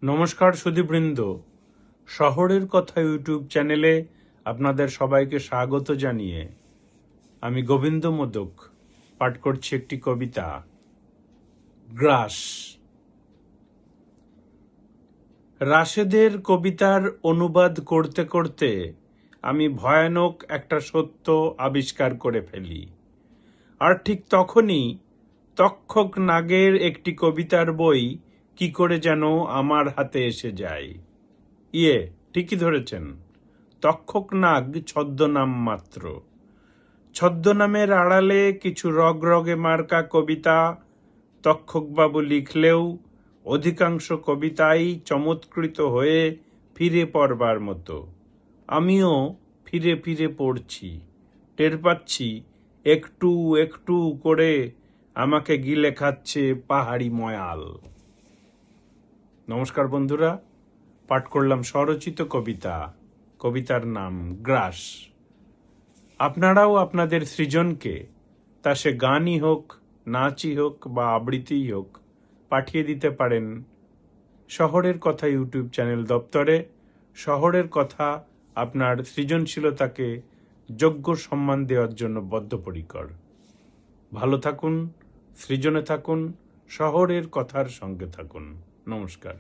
নমস্কার সুধীবৃন্দ, শহরের কথা ইউটিউব চ্যানেলে আপনাদের সবাইকে স্বাগত জানিয়ে আমি গোবিন্দ মোদক পাঠ করছি একটি কবিতা, গ্রাস। রাশেদের কবিতার অনুবাদ করতে করতে আমি ভয়ানক একটা সত্য আবিষ্কার করে ফেলি। আর ঠিক তখনই তক্ষক নাগের একটি কবিতার বই কি করে যেন আমার হাতে এসে যায়। ঠিকই ধরেছেন, তক্ষক নাগ ছদ্মনাম মাত্র। ছদ্মনামের আড়ালে কিছু রগরগে মার্কা কবিতা তক্ষকবাবু লিখলেও অধিকাংশ কবিতাই চমৎকৃত হয়ে ফিরে পড়বার মতো। আমিও ফিরে ফিরে পড়ছি, টের পাচ্ছি একটু একটু করে আমাকে গিলে খাচ্ছে পাহাড়ি ময়াল। নমস্কার বন্ধুরা, পাঠ করলাম স্বরচিত কবিতার নাম গ্রাস। আপনারাও আপনাদের সৃজনকে, তা সে গানই হোক, নাচই হোক বা আবৃত্তিই হোক, পাঠিয়ে দিতে পারেন শহরের কথা ইউটিউব চ্যানেল দপ্তরে। শহরের কথা আপনার সৃজনশীলতাকে যোগ্য সম্মান দেওয়ার জন্য বদ্ধপরিকর। ভালো থাকুন, সৃজনে থাকুন, শহরের কথার সঙ্গে থাকুন। নমস্কার।